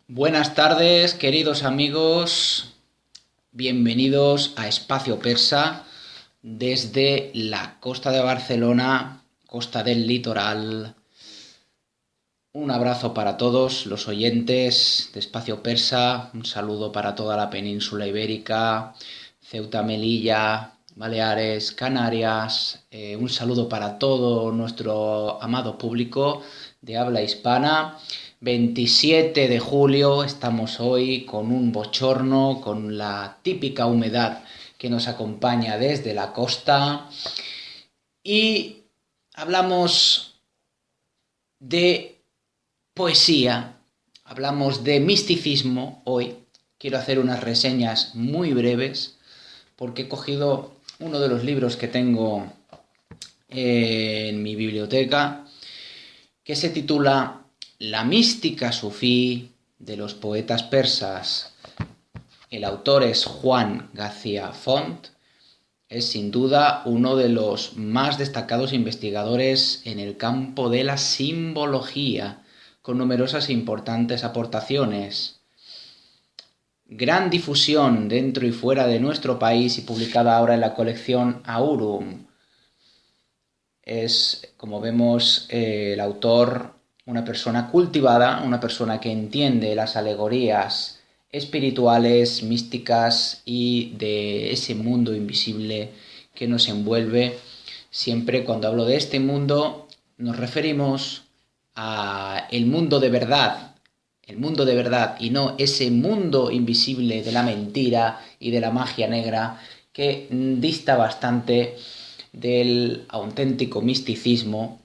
Buenas tardes, queridos amigos. Bienvenidos a Espacio Persa desde la costa de Barcelona, costa del litoral. Un abrazo para todos los oyentes de Espacio Persa. Un saludo para toda la península ibérica, Ceuta, Melilla, Baleares, Canarias. Un saludo para todo nuestro amado público de habla hispana. 27 de julio estamos hoy con un bochorno, con la típica humedad que nos acompaña desde la costa y hablamos de poesía, hablamos de misticismo hoy. Quiero hacer unas reseñas muy breves porque he cogido uno de los libros que tengo en mi biblioteca que se titula La mística sufí de los poetas persas. El autor es Juan García Font. Es sin duda uno de los más destacados investigadores en el campo de la simbología, con numerosas e importantes aportaciones. Gran difusión dentro y fuera de nuestro país y publicada ahora en la colección Aurum. Es, como vemos, el autor una persona cultivada, una persona que entiende las alegorías espirituales, místicas y de ese mundo invisible que nos envuelve. Siempre cuando hablo de este mundo nos referimos a el mundo de verdad y no ese mundo invisible de la mentira y de la magia negra que dista bastante del auténtico misticismo.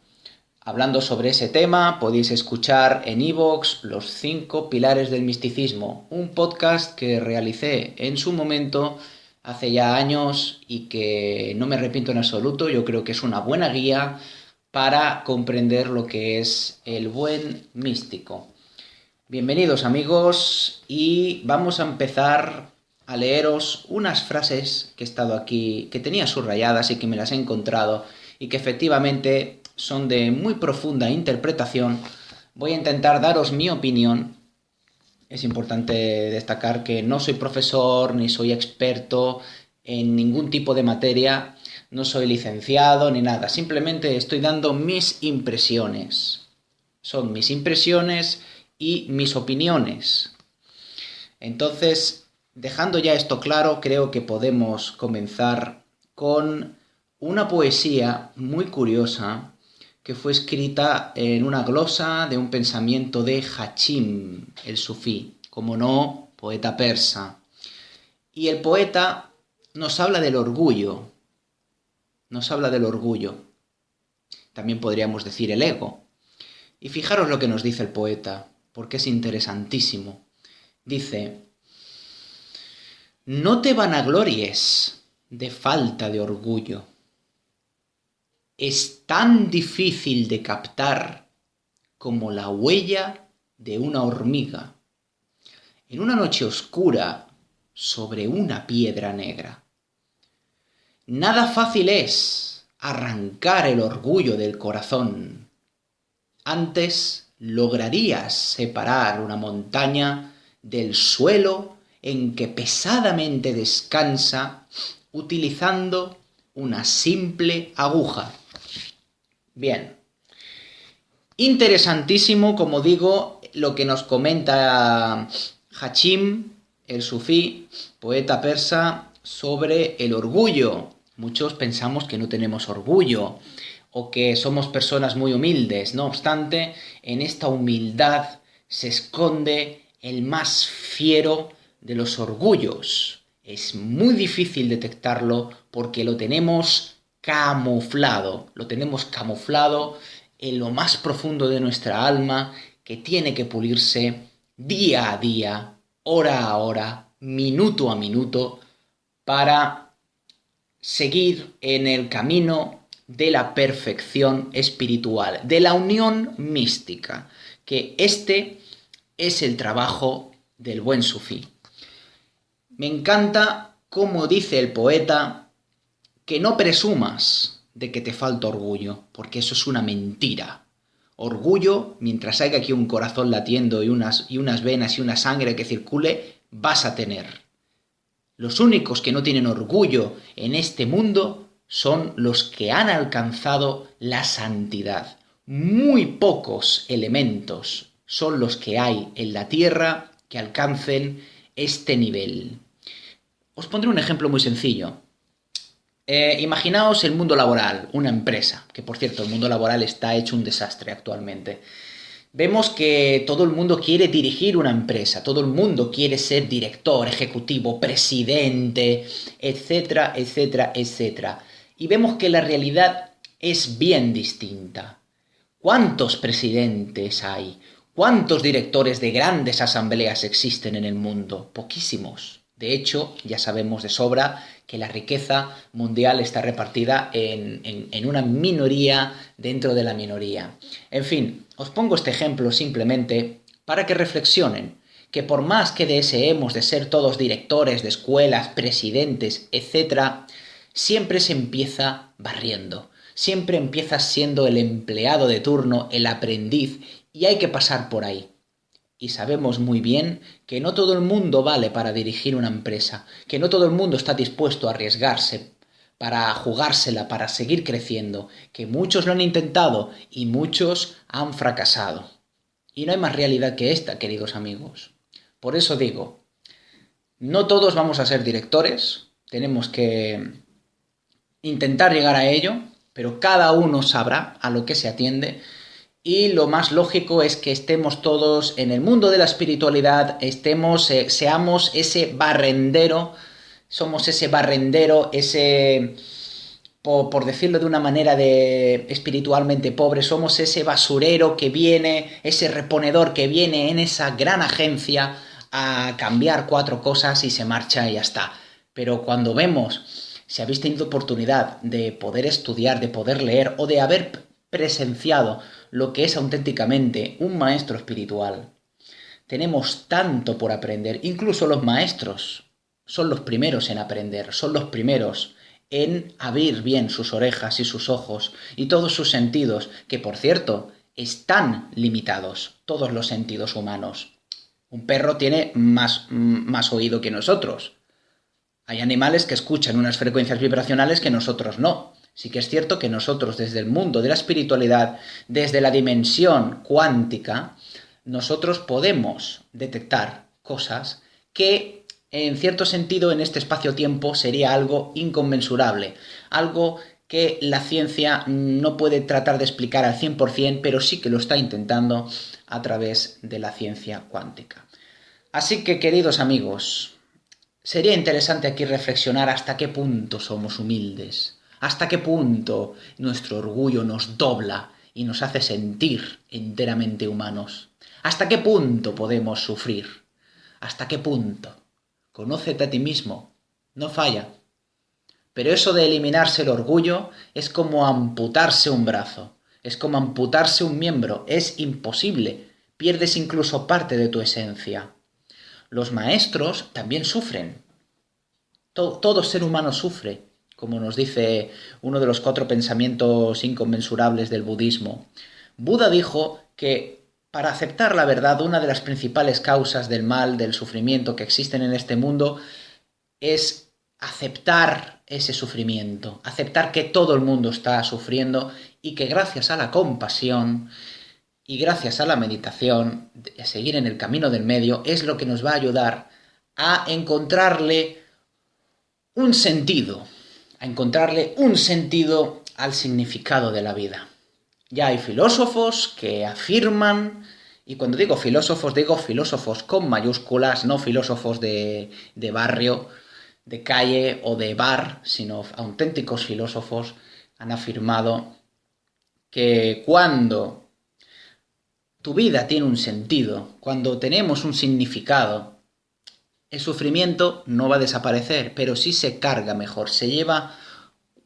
Hablando sobre ese tema, podéis escuchar en iVoox Los 5 Pilares del Misticismo, un podcast que realicé en su momento hace ya años y que no me arrepiento en absoluto. Yo creo que es una buena guía para comprender lo que es el buen místico. Bienvenidos amigos y vamos a empezar a leeros unas frases que he estado aquí, que tenía subrayadas y que me las he encontrado y que efectivamente son de muy profunda interpretación. Voy a intentar daros mi opinión. Es importante destacar que no soy profesor ni soy experto en ningún tipo de materia, no soy licenciado ni nada, simplemente estoy dando mis impresiones. Son mis impresiones y mis opiniones. Entonces, dejando ya esto claro, creo que podemos comenzar con una poesía muy curiosa que fue escrita en una glosa de un pensamiento de Hachim, el sufí, como no, poeta persa. Y el poeta nos habla del orgullo, también podríamos decir el ego. Y fijaros lo que nos dice el poeta, porque es interesantísimo. Dice: no te vanaglories de falta de orgullo. Es tan difícil de captar como la huella de una hormiga en una noche oscura sobre una piedra negra. Nada fácil es arrancar el orgullo del corazón. Antes lograrías separar una montaña del suelo en que pesadamente descansa utilizando una simple aguja. Bien, interesantísimo, como digo, lo que nos comenta Hachim, el sufí, poeta persa, sobre el orgullo. Muchos pensamos que no tenemos orgullo o que somos personas muy humildes. No obstante, en esta humildad se esconde el más fiero de los orgullos. Es muy difícil detectarlo porque lo tenemos camuflado en lo más profundo de nuestra alma, que tiene que pulirse día a día, hora a hora, minuto a minuto, para seguir en el camino de la perfección espiritual, de la unión mística, que este es el trabajo del buen sufí. Me encanta cómo dice el poeta que no presumas de que te falta orgullo, porque eso es una mentira. orgullo, mientras haya aquí un corazón latiendo y unas venas y una sangre que circule, vas a tener. Los únicos que no tienen orgullo en este mundo son los que han alcanzado la santidad. Muy pocos elementos son los que hay en la tierra que alcancen este nivel. Os pondré un ejemplo muy sencillo. Imaginaos el mundo laboral, una empresa, que por cierto el mundo laboral está hecho un desastre actualmente. Vemos que todo el mundo quiere dirigir una empresa, todo el mundo quiere ser director, ejecutivo, presidente, etcétera, etcétera, etcétera. Y vemos que la realidad es bien distinta. ¿Cuántos presidentes hay? ¿Cuántos directores de grandes asambleas existen en el mundo? Poquísimos. De hecho, ya sabemos de sobra que la riqueza mundial está repartida en una minoría dentro de la minoría. En fin, os pongo este ejemplo simplemente para que reflexionen que por más que deseemos de ser todos directores de escuelas, presidentes, etc., siempre se empieza barriendo. Siempre empiezas siendo el empleado de turno, el aprendiz, y hay que pasar por ahí. Y sabemos muy bien que no todo el mundo vale para dirigir una empresa, que no todo el mundo está dispuesto a arriesgarse, para jugársela, para seguir creciendo, que muchos lo han intentado y muchos han fracasado. Y no hay más realidad que esta, queridos amigos. Por eso digo, no todos vamos a ser directores, tenemos que intentar llegar a ello, pero cada uno sabrá a lo que se atiende. Y lo más lógico es que estemos todos en el mundo de la espiritualidad, seamos ese barrendero, somos ese barrendero, por decirlo de una manera espiritualmente pobre, somos ese basurero que viene, ese reponedor que viene en esa gran agencia a cambiar 4 cosas y se marcha y ya está. Pero cuando vemos, si habéis tenido oportunidad de poder estudiar, de poder leer o de haber presenciado lo que es auténticamente un maestro espiritual, tenemos tanto por aprender. Incluso los maestros son los primeros en aprender, son los primeros en abrir bien sus orejas y sus ojos y todos sus sentidos, que por cierto, están limitados, todos los sentidos humanos. Un perro tiene más oído que nosotros. Hay animales que escuchan unas frecuencias vibracionales que nosotros no. Sí que es cierto que nosotros desde el mundo de la espiritualidad, desde la dimensión cuántica, nosotros podemos detectar cosas que en cierto sentido en este espacio-tiempo sería algo inconmensurable, algo que la ciencia no puede tratar de explicar al 100%, pero sí que lo está intentando a través de la ciencia cuántica. Así que, queridos amigos, sería interesante aquí reflexionar hasta qué punto somos humildes, hasta qué punto nuestro orgullo nos dobla y nos hace sentir enteramente humanos, hasta qué punto podemos sufrir, hasta qué punto. Conócete a ti mismo, no falla. Pero eso de eliminarse el orgullo es como amputarse un brazo, es como amputarse un miembro, es imposible, pierdes incluso parte de tu esencia. Los maestros también sufren. Todo ser humano sufre, como nos dice uno de los 4 pensamientos inconmensurables del budismo. Buda dijo que para aceptar la verdad, una de las principales causas del mal, del sufrimiento que existen en este mundo, es aceptar ese sufrimiento, aceptar que todo el mundo está sufriendo y que gracias a la compasión y gracias a la meditación, a seguir en el camino del medio, es lo que nos va a ayudar a encontrarle un sentido, al significado de la vida. Ya hay filósofos que afirman, y cuando digo filósofos con mayúsculas, no filósofos de barrio, de calle o de bar, sino auténticos filósofos, han afirmado que cuando tu vida tiene un sentido, cuando tenemos un significado, el sufrimiento no va a desaparecer, pero sí se carga mejor, se lleva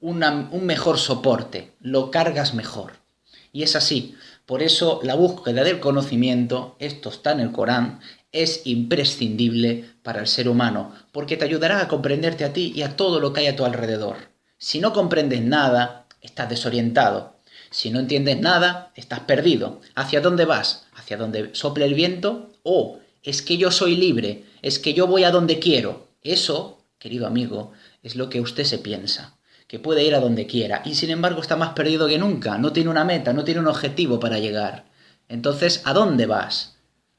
un mejor soporte, lo cargas mejor. Y es así. Por eso la búsqueda del conocimiento, esto está en el Corán, es imprescindible para el ser humano, porque te ayudará a comprenderte a ti y a todo lo que hay a tu alrededor. Si no comprendes nada, estás desorientado. Si no entiendes nada, estás perdido. ¿Hacia dónde vas? ¿Hacia donde sople el viento? ¿O es que yo soy libre? ¿Es que yo voy a donde quiero? Eso, querido amigo, es lo que usted se piensa, que puede ir a donde quiera y sin embargo está más perdido que nunca, no tiene una meta, no tiene un objetivo para llegar. Entonces, ¿a dónde vas?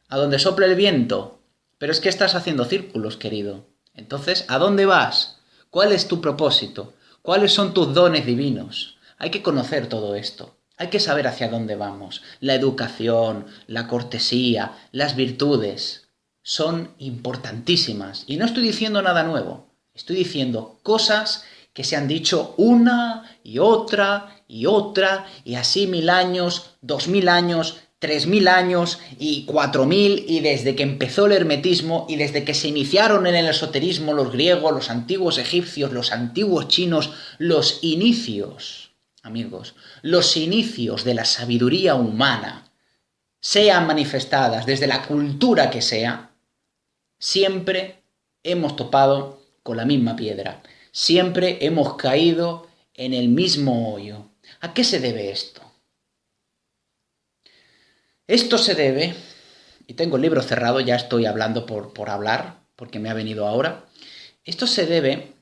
¿A donde sople el viento? Pero es que estás haciendo círculos, querido. Entonces, ¿a dónde vas? ¿Cuál es tu propósito? ¿Cuáles son tus dones divinos? Hay que conocer todo esto. Hay que saber hacia dónde vamos. La educación, la cortesía, las virtudes son importantísimas. Y no estoy diciendo nada nuevo. Estoy diciendo cosas que se han dicho una y otra y otra, y así 1000 años, 2000 años, 3000 años y 4000, y desde que empezó el hermetismo y desde que se iniciaron en el esoterismo los griegos, los antiguos egipcios, los antiguos chinos, los inicios, amigos, los inicios de la sabiduría humana, sean manifestadas desde la cultura que sea, siempre hemos topado con la misma piedra, siempre hemos caído en el mismo hoyo. ¿A qué se debe esto? Esto se debe, y tengo el libro cerrado, ya estoy hablando por hablar, porque me ha venido ahora, esto se debe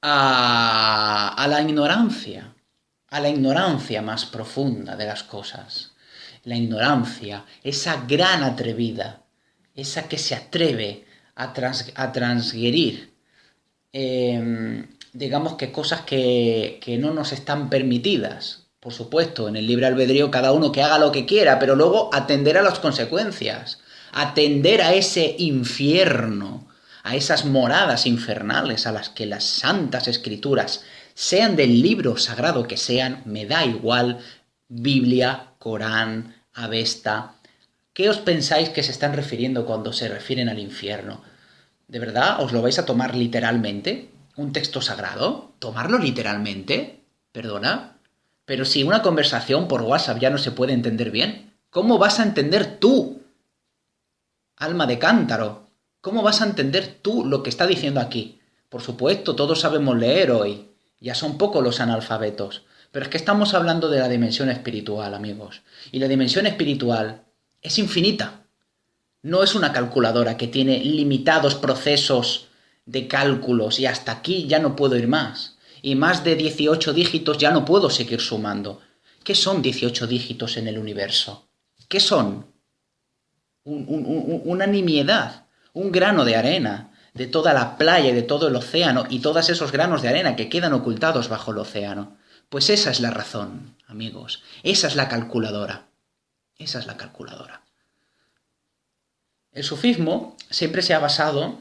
a la ignorancia más profunda de las cosas. La ignorancia, esa gran atrevida, esa que se atreve a transgredir, digamos que cosas que no nos están permitidas. Por supuesto, en el libre albedrío cada uno que haga lo que quiera, pero luego atender a las consecuencias, atender a ese infierno, a esas moradas infernales a las que las santas escrituras, sean del libro sagrado que sean, me da igual, Biblia, Corán, Avesta. ¿Qué os pensáis que se están refiriendo cuando se refieren al infierno? ¿De verdad os lo vais a tomar literalmente? ¿Un texto sagrado? ¿Tomarlo literalmente? ¿Perdona? Pero si una conversación por WhatsApp ya no se puede entender bien, ¿cómo vas a entender tú, alma de cántaro? ¿Cómo vas a entender tú lo que está diciendo aquí? Por supuesto, todos sabemos leer hoy. Ya son pocos los analfabetos. Pero es que estamos hablando de la dimensión espiritual, amigos. Y la dimensión espiritual es infinita. No es una calculadora que tiene limitados procesos de cálculos y hasta aquí ya no puedo ir más. Y más de 18 dígitos ya no puedo seguir sumando. ¿Qué son 18 dígitos en el universo? ¿Qué son? Una nimiedad, un grano de arena de toda la playa y de todo el océano y todos esos granos de arena que quedan ocultados bajo el océano. Pues esa es la razón, amigos. Esa es la calculadora. Esa es la calculadora. El sufismo siempre se ha basado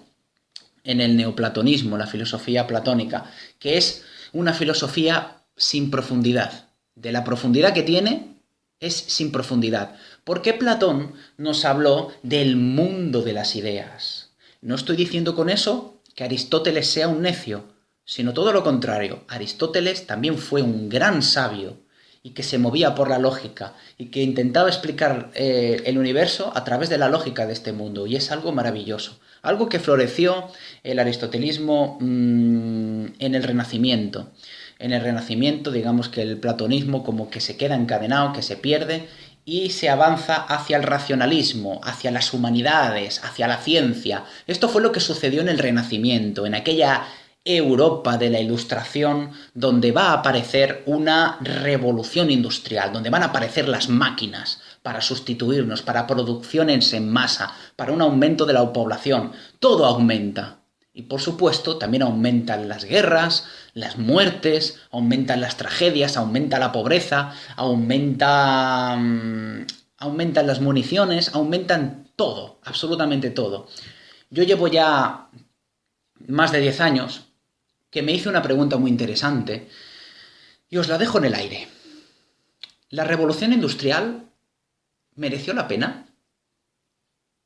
en el neoplatonismo, la filosofía platónica, que es una filosofía sin profundidad. De la profundidad que tiene, es sin profundidad. ¿Por qué Platón nos habló del mundo de las ideas? No estoy diciendo con eso que Aristóteles sea un necio, sino todo lo contrario. Aristóteles también fue un gran sabio y que se movía por la lógica y que intentaba explicar el universo a través de la lógica de este mundo, y es algo maravilloso. Algo que floreció el aristotelismo en el Renacimiento. En el Renacimiento, digamos que el platonismo como que se queda encadenado, que se pierde, y se avanza hacia el racionalismo, hacia las humanidades, hacia la ciencia. Esto fue lo que sucedió en el Renacimiento, en aquella Europa de la Ilustración, donde va a aparecer una revolución industrial, donde van a aparecer las máquinas para sustituirnos, para producciones en masa, para un aumento de la población. Todo aumenta. Y por supuesto también aumentan las guerras, las muertes, aumentan las tragedias, aumenta la pobreza, aumentan las municiones, aumentan todo, absolutamente todo. Yo llevo ya más de 10 años que me hice una pregunta muy interesante y os la dejo en el aire. ¿La revolución industrial mereció la pena?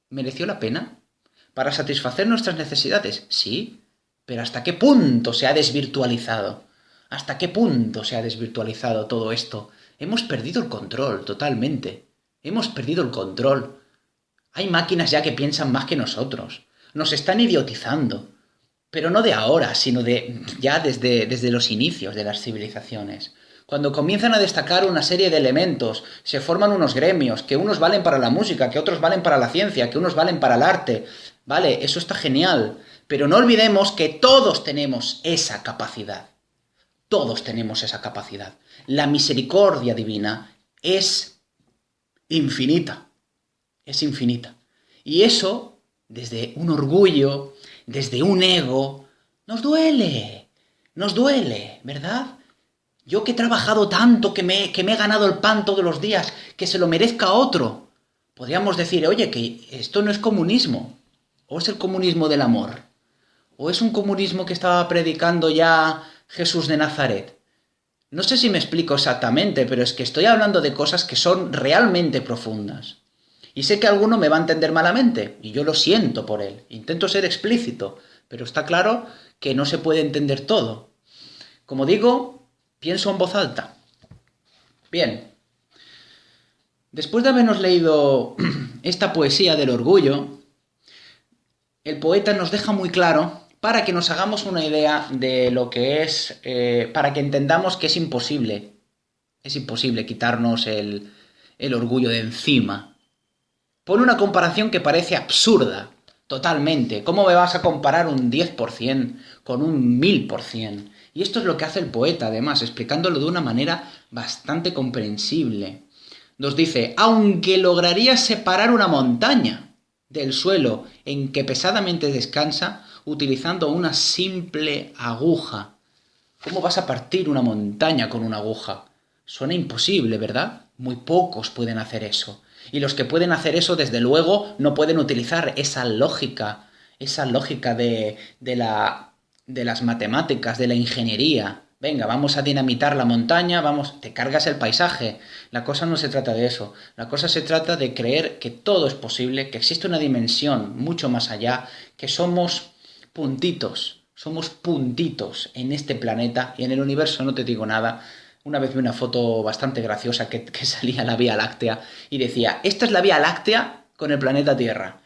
¿Mereció la pena? ¿Para satisfacer nuestras necesidades? Sí, pero ¿hasta qué punto se ha desvirtualizado? ¿Hasta qué punto se ha desvirtualizado todo esto? Hemos perdido el control totalmente. Hemos perdido el control. Hay máquinas ya que piensan más que nosotros. Nos están idiotizando. Pero no de ahora, sino ya desde los inicios de las civilizaciones. Cuando comienzan a destacar una serie de elementos, se forman unos gremios, que unos valen para la música, que otros valen para la ciencia, que unos valen para el arte. Vale, eso está genial. Pero no olvidemos que todos tenemos esa capacidad. Todos tenemos esa capacidad. La misericordia divina es infinita. Es infinita. Y eso, desde un orgullo, desde un ego, nos duele, ¿verdad? Yo que he trabajado tanto, que me he ganado el pan todos los días, que se lo merezca otro. Podríamos decir, oye, que esto no es comunismo. O es el comunismo del amor. O es un comunismo que estaba predicando ya Jesús de Nazaret. No sé si me explico exactamente, pero es que estoy hablando de cosas que son realmente profundas. Y sé que alguno me va a entender malamente, y yo lo siento por él. Intento ser explícito, pero está claro que no se puede entender todo. Como digo, pienso en voz alta. Bien. Después de habernos leído esta poesía del orgullo, el poeta nos deja muy claro, para que nos hagamos una idea de lo que es, para que entendamos que es imposible quitarnos el orgullo de encima. Pone una comparación que parece absurda, totalmente. ¿Cómo me vas a comparar un 10% con un 1000%? Y esto es lo que hace el poeta, además, explicándolo de una manera bastante comprensible. Nos dice, aunque lograrías separar una montaña del suelo en que pesadamente descansa, utilizando una simple aguja. ¿Cómo vas a partir una montaña con una aguja? Suena imposible, ¿verdad? Muy pocos pueden hacer eso. Y los que pueden hacer eso, desde luego, no pueden utilizar esa lógica de las matemáticas, de la ingeniería. Venga, vamos a dinamitar la montaña, te cargas el paisaje. La cosa no se trata de eso. La cosa se trata de creer que todo es posible, que existe una dimensión mucho más allá, que somos puntitos en este planeta y en el universo, no te digo nada. Una vez vi una foto bastante graciosa que salía la Vía Láctea y decía, esta es la Vía Láctea con el planeta Tierra.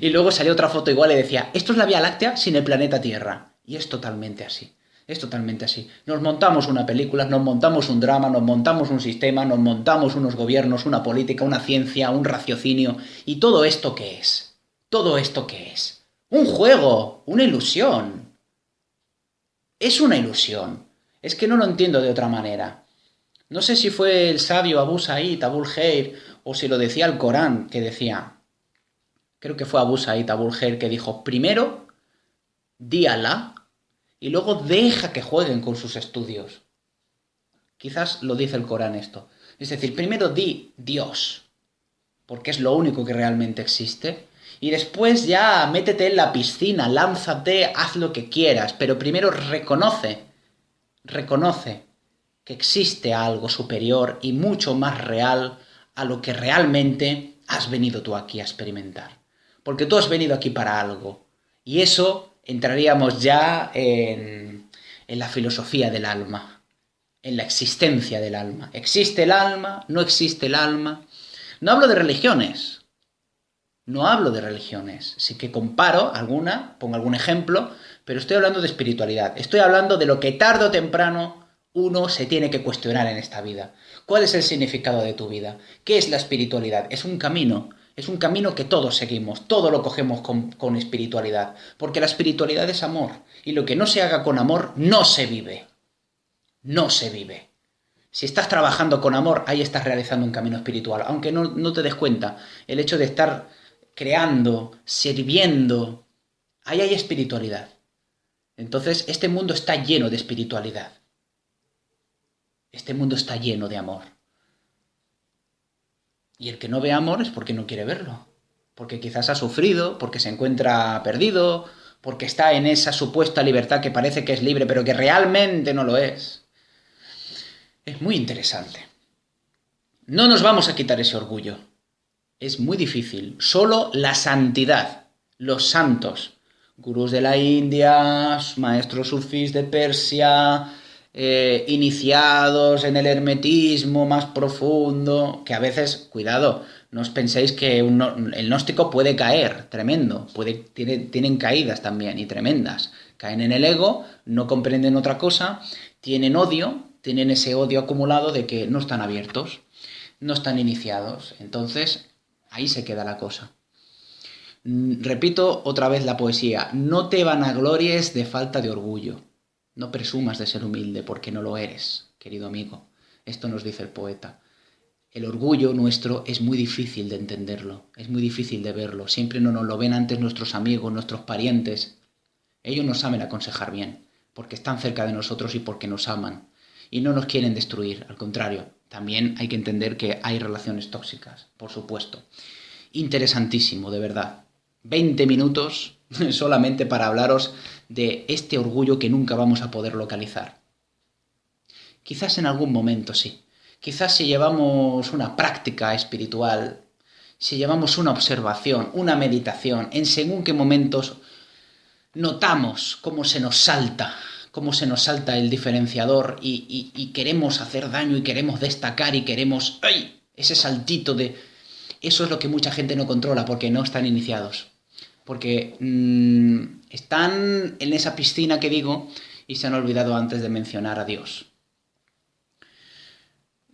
Y luego salió otra foto igual y decía, esto es la Vía Láctea sin el planeta Tierra. Y es totalmente así. Es totalmente así. Nos montamos una película, nos montamos un drama, nos montamos un sistema, nos montamos unos gobiernos, una política, una ciencia, un raciocinio. ¿Y todo esto qué es? ¿Todo esto qué es? Un juego, una ilusión. Es una ilusión. Es que no lo entiendo de otra manera. No sé si fue el sabio Abu Sa'id, Abul Khair, o si lo decía el Corán, que decía, creo que fue Abu Sa'id, Abul Khair, que dijo, primero, di Alá, y luego deja que jueguen con sus estudios. Quizás lo dice el Corán esto. Es decir, primero di Dios, porque es lo único que realmente existe, y después ya métete en la piscina, lánzate, haz lo que quieras, pero primero reconoce que existe algo superior y mucho más real a lo que realmente has venido tú aquí a experimentar. Porque tú has venido aquí para algo. Y eso entraríamos ya en la filosofía del alma, en la existencia del alma. ¿Existe el alma? ¿No existe el alma? No hablo de religiones. Sí que comparo alguna, pongo algún ejemplo, pero estoy hablando de espiritualidad. Estoy hablando de lo que tarde o temprano uno se tiene que cuestionar en esta vida. ¿Cuál es el significado de tu vida? ¿Qué es la espiritualidad? Es un camino que todos seguimos, todo lo cogemos con espiritualidad, porque la espiritualidad es amor, y lo que no se haga con amor no se vive. No se vive. Si estás trabajando con amor, ahí estás realizando un camino espiritual, aunque no te des cuenta. El hecho de estar creando, sirviendo, ahí hay espiritualidad. Entonces, este mundo está lleno de espiritualidad. Este mundo está lleno de amor. Y el que no ve amor es porque no quiere verlo. Porque quizás ha sufrido, porque se encuentra perdido, porque está en esa supuesta libertad que parece que es libre, pero que realmente no lo es. Es muy interesante. No nos vamos a quitar ese orgullo. Es muy difícil. Solo la santidad, los santos, gurús de la India, maestros sufís de Persia, iniciados en el hermetismo más profundo, que a veces, cuidado, no os penséis que el gnóstico puede caer, tremendo, tienen caídas también y tremendas. Caen en el ego, no comprenden otra cosa, tienen odio, tienen ese odio acumulado de que no están abiertos, no están iniciados. Entonces, ahí se queda la cosa. Repito otra vez la poesía: no te vanaglories de falta de orgullo. No presumas de ser humilde porque no lo eres, querido amigo. Esto nos dice el poeta. El orgullo nuestro es muy difícil de entenderlo, es muy difícil de verlo. Siempre no nos lo ven antes nuestros amigos, nuestros parientes. Ellos nos saben aconsejar bien, porque están cerca de nosotros y porque nos aman. Y no nos quieren destruir, al contrario. También hay que entender que hay relaciones tóxicas, por supuesto. Interesantísimo, de verdad. 20 minutos solamente para hablaros de este orgullo que nunca vamos a poder localizar. Quizás en algún momento sí. Quizás si llevamos una práctica espiritual, si llevamos una observación, una meditación, en según qué momentos notamos cómo se nos salta el diferenciador y queremos hacer daño y queremos destacar y queremos ¡ay! Ese saltito de... Eso es lo que mucha gente no controla porque no están iniciados. Porque están en esa piscina que digo y se han olvidado antes de mencionar a Dios.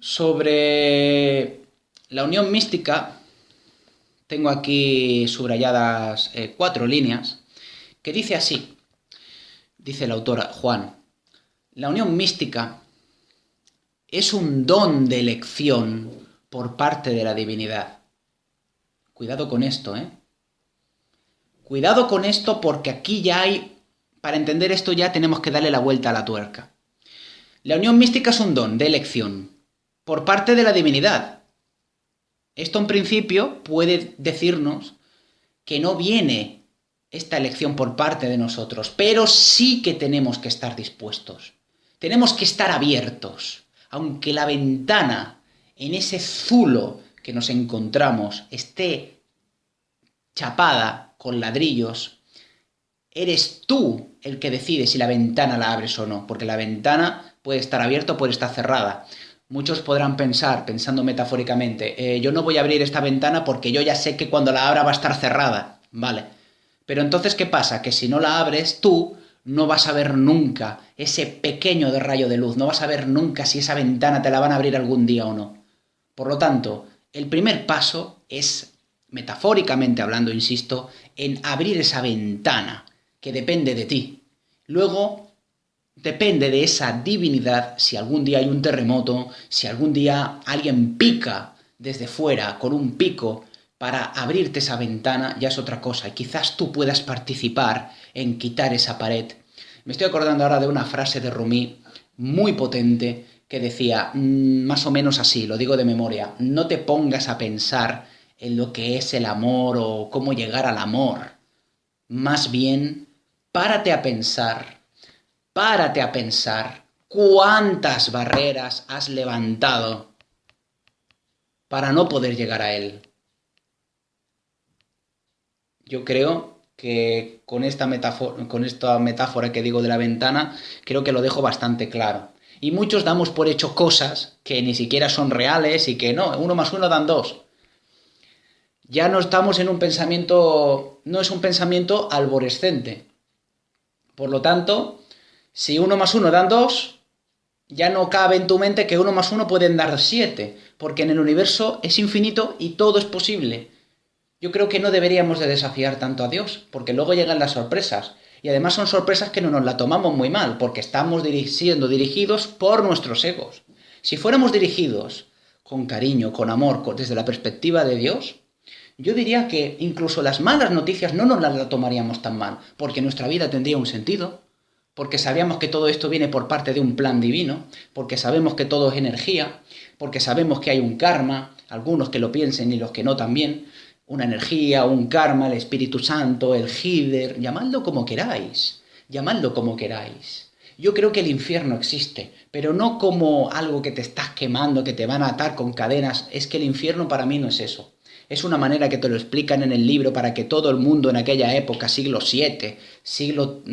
Sobre la unión mística, tengo aquí subrayadas 4 líneas, que dice así, dice el autor Juan: la unión mística es un don de elección por parte de la divinidad. Cuidado con esto, ¿eh? Cuidado con esto porque aquí ya hay, para entender esto ya tenemos que darle la vuelta a la tuerca. La unión mística es un don de elección por parte de la divinidad. Esto en principio puede decirnos que no viene esta elección por parte de nosotros, pero sí que tenemos que estar dispuestos. Tenemos que estar abiertos. Aunque la ventana en ese zulo que nos encontramos esté chapada con ladrillos, eres tú el que decide si la ventana la abres o no, porque la ventana puede estar abierta o puede estar cerrada. Muchos podrán pensar, pensando metafóricamente, yo no voy a abrir esta ventana porque yo ya sé que cuando la abra va a estar cerrada. Vale. Pero entonces, ¿qué pasa? Que si no la abres, tú no vas a ver nunca ese pequeño rayo de luz, no vas a ver nunca si esa ventana te la van a abrir algún día o no. Por lo tanto, el primer paso es, metafóricamente hablando, insisto, en abrir esa ventana que depende de ti. Luego, depende de esa divinidad si algún día hay un terremoto, si algún día alguien pica desde fuera con un pico para abrirte esa ventana, ya es otra cosa. Y quizás tú puedas participar en quitar esa pared. Me estoy acordando ahora de una frase de Rumi muy potente que decía más o menos así, lo digo de memoria: no te pongas a pensar en lo que es el amor o cómo llegar al amor. Más bien, párate a pensar cuántas barreras has levantado para no poder llegar a él. Yo creo que con esta metáfora que digo de la ventana, creo que lo dejo bastante claro. Y muchos damos por hecho cosas que ni siquiera son reales y que no, 1 más 1 dan 2. Ya no estamos en un pensamiento, no es un pensamiento alborescente. Por lo tanto, si 1 más 1 dan 2, ya no cabe en tu mente que 1 más 1 pueden dar 7, porque en el universo es infinito y todo es posible. Yo creo que no deberíamos de desafiar tanto a Dios, porque luego llegan las sorpresas. Y además son sorpresas que no nos la tomamos muy mal, porque estamos siendo dirigidos por nuestros egos. Si fuéramos dirigidos con cariño, con amor, desde la perspectiva de Dios, yo diría que incluso las malas noticias no nos las tomaríamos tan mal, porque nuestra vida tendría un sentido, porque sabíamos que todo esto viene por parte de un plan divino, porque sabemos que todo es energía, porque sabemos que hay un karma, algunos que lo piensen y los que no también, una energía, un karma, el Espíritu Santo, el Gider, llamadlo como queráis, llamadlo como queráis. Yo creo que el infierno existe, pero no como algo que te estás quemando, que te van a atar con cadenas. Es que el infierno para mí no es eso. Es una manera que te lo explican en el libro para que todo el mundo en aquella época, siglo VII,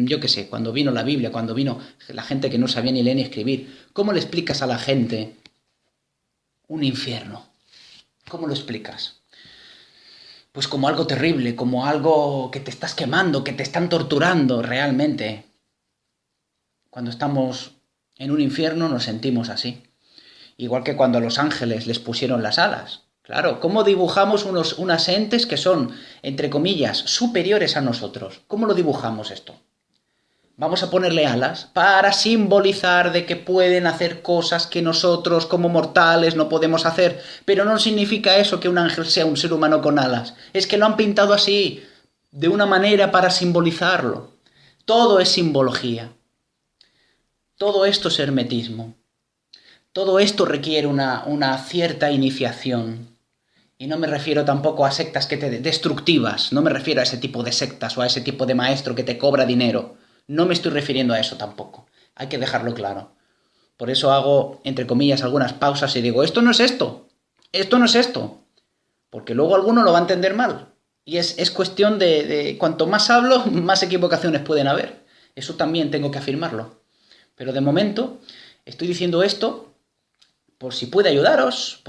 yo qué sé, cuando vino la Biblia, cuando vino la gente que no sabía ni leer ni escribir, ¿cómo le explicas a la gente un infierno? ¿Cómo lo explicas? Pues como algo terrible, como algo que te estás quemando, que te están torturando realmente. Cuando estamos En un infierno nos sentimos así. Igual que cuando a los ángeles les pusieron las alas. Claro, ¿cómo dibujamos unas entes que son, entre comillas, superiores a nosotros? ¿Cómo lo dibujamos esto? Vamos a ponerle alas para simbolizar de que pueden hacer cosas que nosotros como mortales no podemos hacer. Pero no significa eso que un ángel sea un ser humano con alas. Es que lo han pintado así, de una manera para simbolizarlo. Todo es simbología. Todo esto es hermetismo. Todo esto requiere una cierta iniciación. Y no me refiero tampoco a sectas destructivas. No me refiero a ese tipo de sectas o a ese tipo de maestro que te cobra dinero. No me estoy refiriendo a eso tampoco. Hay que dejarlo claro. Por eso hago, entre comillas, algunas pausas y digo, esto no es esto. Esto no es esto. Porque luego alguno lo va a entender mal. Y es cuestión de cuanto más hablo, más equivocaciones pueden haber. Eso también tengo que afirmarlo. Pero de momento estoy diciendo esto por si puede ayudaros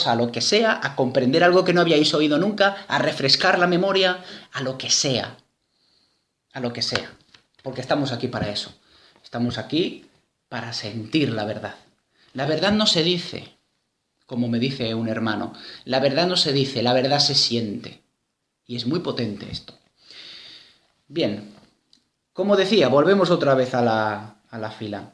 a lo que sea, a comprender algo que no habíais oído nunca, a refrescar la memoria, a lo que sea. A lo que sea. Porque estamos aquí para eso. Estamos aquí para sentir la verdad. La verdad no se dice, como me dice un hermano. La verdad no se dice, la verdad se siente. Y es muy potente esto. Bien, como decía, volvemos otra vez a la fila.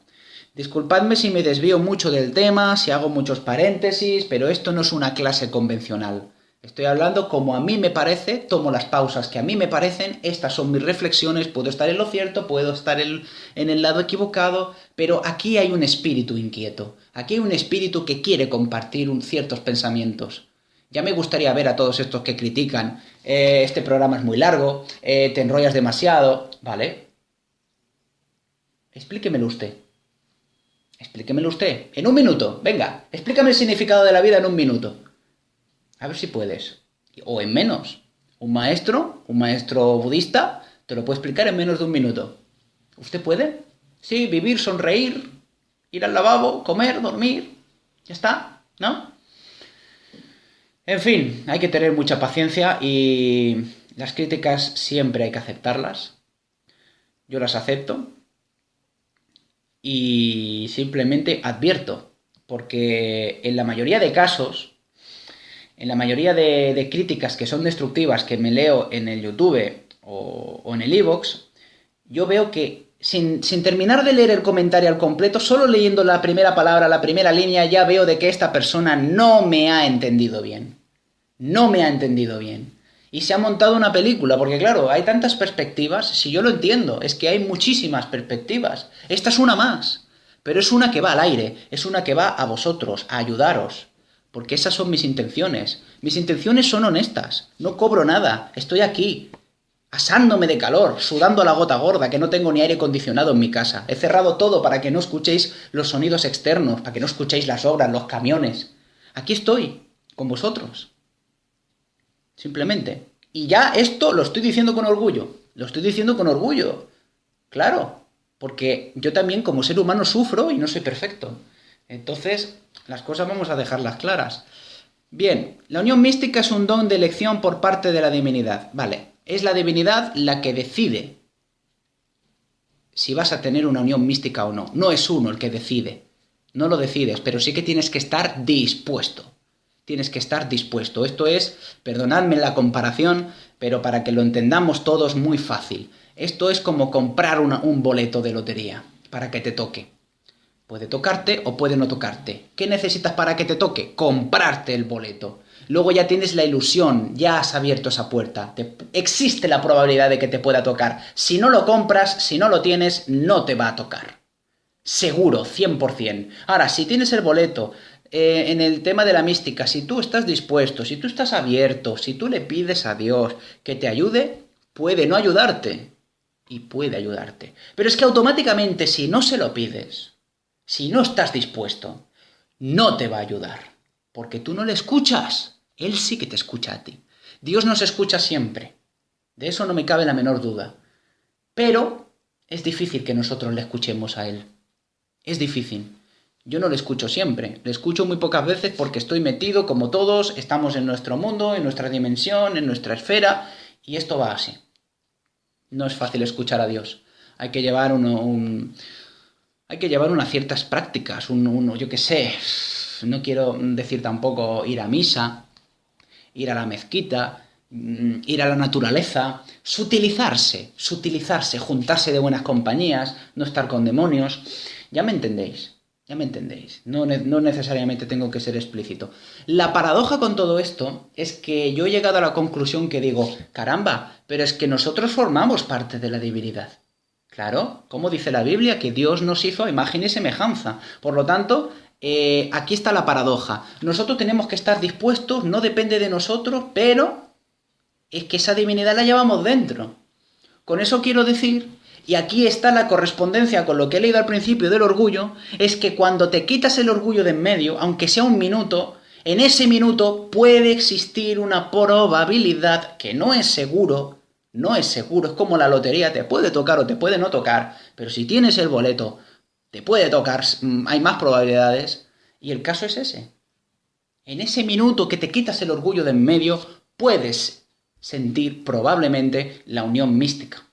Disculpadme si me desvío mucho del tema, si hago muchos paréntesis, pero esto no es una clase convencional. Estoy hablando como a mí me parece, tomo las pausas que a mí me parecen, estas son mis reflexiones, puedo estar en lo cierto, puedo estar en el lado equivocado, pero aquí hay un espíritu inquieto, aquí hay un espíritu que quiere compartir ciertos pensamientos. Ya me gustaría ver a todos estos que critican, este programa es muy largo, te enrollas demasiado, ¿vale? Explíquemelo usted. Explíquemelo usted. En un minuto. Venga, explícame el significado de la vida en un minuto. A ver si puedes. O en menos. Un maestro budista, te lo puede explicar en menos de un minuto. ¿Usted puede? Sí, vivir, sonreír, ir al lavabo, comer, dormir. Ya está, ¿no? En fin, hay que tener mucha paciencia y las críticas siempre hay que aceptarlas. Yo las acepto. Y simplemente advierto, porque en la mayoría de casos, en la mayoría de críticas que son destructivas que me leo en el YouTube o en el iVoox, yo veo que sin terminar de leer el comentario al completo, solo leyendo la primera palabra, la primera línea, ya veo de que esta persona no me ha entendido bien. No me ha entendido bien. Y se ha montado una película, porque claro, hay tantas perspectivas, si yo lo entiendo, es que hay muchísimas perspectivas. Esta es una más, pero es una que va al aire, es una que va a vosotros, a ayudaros, porque esas son mis intenciones. Mis intenciones son honestas, no cobro nada, estoy aquí, asándome de calor, sudando a la gota gorda, que no tengo ni aire acondicionado en mi casa. He cerrado todo para que no escuchéis los sonidos externos, para que no escuchéis las obras, los camiones. Aquí estoy, con vosotros. Simplemente. Y ya esto lo estoy diciendo con orgullo. Lo estoy diciendo con orgullo. Claro. Porque yo también como ser humano sufro y no soy perfecto. Entonces, las cosas vamos a dejarlas claras. Bien, la unión mística es un don de elección por parte de la divinidad. Vale, es la divinidad la que decide si vas a tener una unión mística o no. No es uno el que decide. No lo decides, pero sí que tienes que estar dispuesto. Tienes que estar dispuesto. Esto es, perdonadme la comparación, pero para que lo entendamos todos muy fácil. Esto es como comprar un boleto de lotería para que te toque. Puede tocarte o puede no tocarte. ¿Qué necesitas para que te toque? Comprarte el boleto. Luego ya tienes la ilusión, ya has abierto esa puerta. Existe la probabilidad de que te pueda tocar. Si no lo compras, si no lo tienes, no te va a tocar. Seguro, 100%. Ahora, si tienes el boleto, en el tema de la mística, si tú estás dispuesto, si tú estás abierto, si tú le pides a Dios que te ayude, puede no ayudarte. Y puede ayudarte. Pero es que automáticamente, si no se lo pides, si no estás dispuesto, no te va a ayudar. Porque tú no le escuchas. Él sí que te escucha a ti. Dios nos escucha siempre. De eso no me cabe la menor duda. Pero es difícil que nosotros le escuchemos a Él. Es difícil. Yo no le escucho siempre. Le escucho muy pocas veces porque estoy metido, como todos, estamos en nuestro mundo, en nuestra dimensión, en nuestra esfera, y esto va así. No es fácil escuchar a Dios. Hay que llevar hay que llevar unas ciertas prácticas, yo qué sé, no quiero decir tampoco ir a misa, ir a la mezquita, ir a la naturaleza, sutilizarse, juntarse de buenas compañías, no estar con demonios. Ya me entendéis, ya me entendéis. No necesariamente tengo que ser explícito. La paradoja con todo esto es que yo he llegado a la conclusión que digo, caramba, pero es que nosotros formamos parte de la divinidad. Claro, como dice la Biblia, que Dios nos hizo a imagen y semejanza. Por lo tanto, aquí está la paradoja. Nosotros tenemos que estar dispuestos, no depende de nosotros, pero es que esa divinidad la llevamos dentro. Con eso quiero decir, y aquí está la correspondencia con lo que he leído al principio del orgullo, es que cuando te quitas el orgullo de en medio, aunque sea un minuto, en ese minuto puede existir una probabilidad que no es seguro, es como la lotería, te puede tocar o te puede no tocar, pero si tienes el boleto, te puede tocar, hay más probabilidades, y el caso es ese. En ese minuto que te quitas el orgullo de en medio, puedes sentir probablemente la unión mística.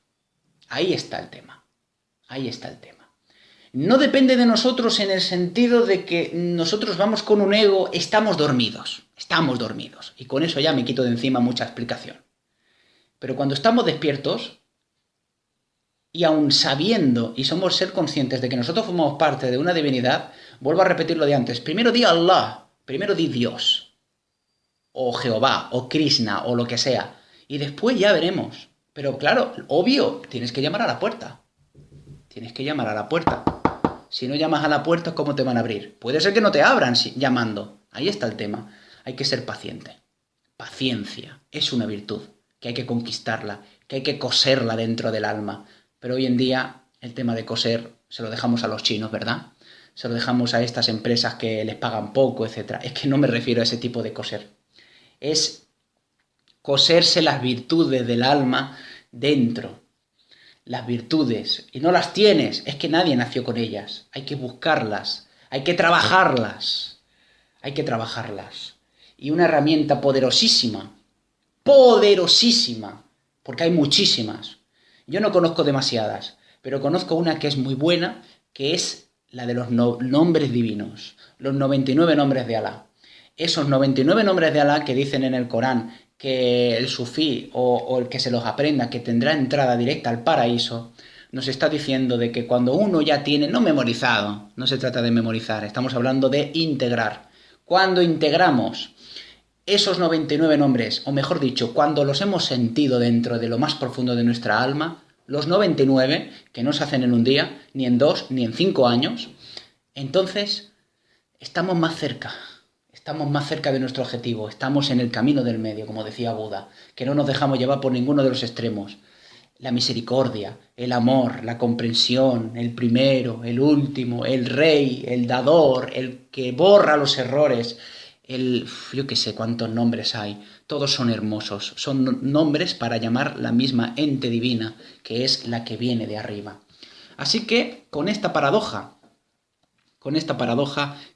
Ahí está el tema. Ahí está el tema. No depende de nosotros en el sentido de que nosotros vamos con un ego, estamos dormidos. Y con eso ya me quito de encima mucha explicación. Pero cuando estamos despiertos, y aun sabiendo y somos ser conscientes de que nosotros formamos parte de una divinidad, vuelvo a repetir lo de antes. Primero di Allah, primero di Dios, o Jehová, o Krishna, o lo que sea. Y después ya veremos. Pero claro, obvio, tienes que llamar a la puerta. Tienes que llamar a la puerta. Si no llamas a la puerta, ¿cómo te van a abrir? Puede ser que no te abran llamando. Ahí está el tema. Hay que ser paciente. Paciencia es una virtud, que hay que conquistarla, que hay que coserla dentro del alma. Pero hoy en día el tema de coser se lo dejamos a los chinos, ¿verdad? Se lo dejamos a estas empresas que les pagan poco, etc. Es que no me refiero a ese tipo de coser. Es coserse las virtudes del alma dentro. Las virtudes. Y no las tienes. Es que nadie nació con ellas. Hay que buscarlas. Hay que trabajarlas. Hay que trabajarlas. Y una herramienta poderosísima. Poderosísima. Porque hay muchísimas. Yo no conozco demasiadas. Pero conozco una que es muy buena. Que es la de los nombres divinos. Los 99 nombres de Alá. Esos 99 nombres de Alá que dicen en el Corán que el sufí o el que se los aprenda, que tendrá entrada directa al paraíso, nos está diciendo de que cuando uno ya tiene, no memorizado, no se trata de memorizar, estamos hablando de integrar. Cuando integramos esos 99 nombres, o mejor dicho, cuando los hemos sentido dentro de lo más profundo de nuestra alma, los 99, que no se hacen en un día, ni en 2, ni en 5 años, entonces estamos más cerca. Estamos más cerca de nuestro objetivo, estamos en el camino del medio, como decía Buda, que no nos dejamos llevar por ninguno de los extremos. La misericordia, el amor, la comprensión, el primero, el último, el rey, el dador, el que borra los errores, yo qué sé cuántos nombres hay, todos son hermosos, son nombres para llamar la misma ente divina, que es la que viene de arriba. Así que, con esta paradoja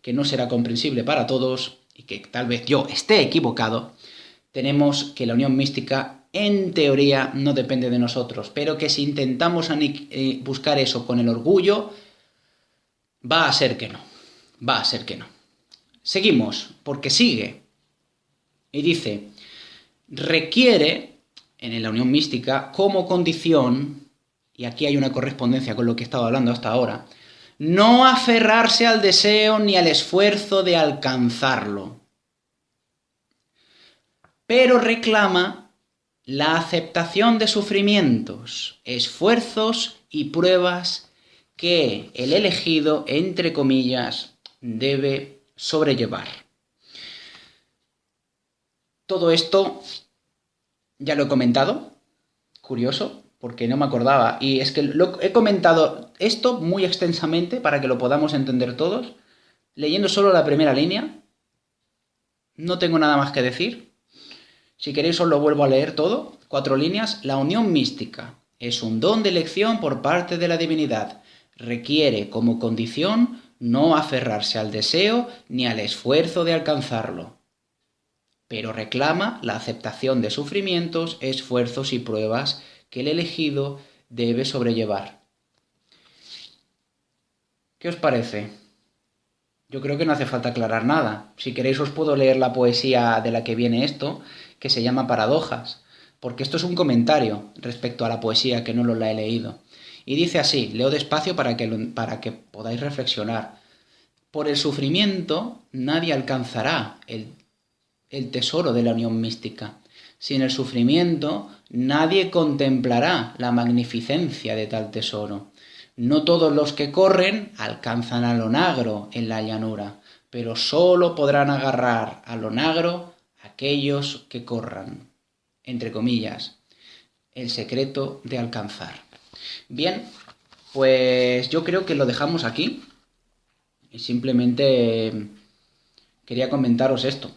que no será comprensible para todos y que tal vez yo esté equivocado, tenemos que la unión mística en teoría no depende de nosotros, pero que si intentamos buscar eso con el orgullo, va a ser que no. Seguimos, porque sigue y dice, requiere en la unión mística como condición, y aquí hay una correspondencia con lo que he estado hablando hasta ahora, no aferrarse al deseo ni al esfuerzo de alcanzarlo, pero reclama la aceptación de sufrimientos, esfuerzos y pruebas que el elegido, entre comillas, debe sobrellevar. Todo esto ya lo he comentado, curioso, porque no me acordaba, y es que he comentado esto muy extensamente para que lo podamos entender todos, leyendo solo la primera línea. No tengo nada más que decir. Si queréis os lo vuelvo a leer todo, 4 líneas. La unión mística es un don de elección por parte de la divinidad. Requiere como condición no aferrarse al deseo ni al esfuerzo de alcanzarlo, pero reclama la aceptación de sufrimientos, esfuerzos y pruebas que el elegido debe sobrellevar. ¿Qué os parece? Yo creo que no hace falta aclarar nada. Si queréis os puedo leer la poesía de la que viene esto, que se llama Paradojas, porque esto es un comentario respecto a la poesía que no lo la he leído. Y dice así, leo despacio para que podáis reflexionar. Por el sufrimiento nadie alcanzará el tesoro de la unión mística. Sin el sufrimiento nadie contemplará la magnificencia de tal tesoro. No todos los que corren alcanzan al onagro en la llanura, pero sólo podrán agarrar al onagro aquellos que corran. Entre comillas, el secreto de alcanzar. Bien, pues yo creo que lo dejamos aquí. Y simplemente quería comentaros esto,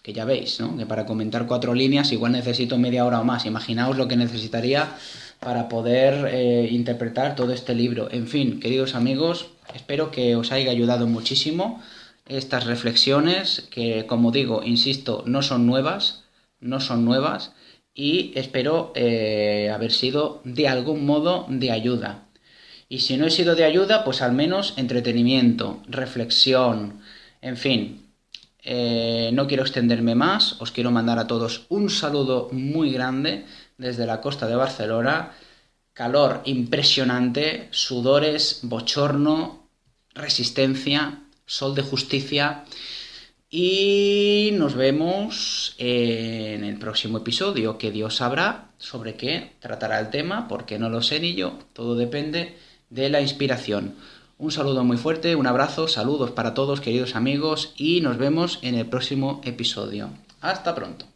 que ya veis, ¿no? Que para comentar 4 líneas igual necesito media hora o más. Imaginaos lo que necesitaría para poder interpretar todo este libro. En fin, queridos amigos, espero que os haya ayudado muchísimo estas reflexiones que, como digo, insisto, no son nuevas, y espero haber sido de algún modo de ayuda. Y si no he sido de ayuda, pues al menos entretenimiento, reflexión, en fin. No quiero extenderme más, os quiero mandar a todos un saludo muy grande desde la costa de Barcelona. Calor impresionante, sudores, bochorno, resistencia, sol de justicia. Y nos vemos en el próximo episodio, que Dios sabrá sobre qué tratará el tema, porque no lo sé ni yo, todo depende de la inspiración. Un saludo muy fuerte, un abrazo, saludos para todos queridos amigos y nos vemos en el próximo episodio. Hasta pronto.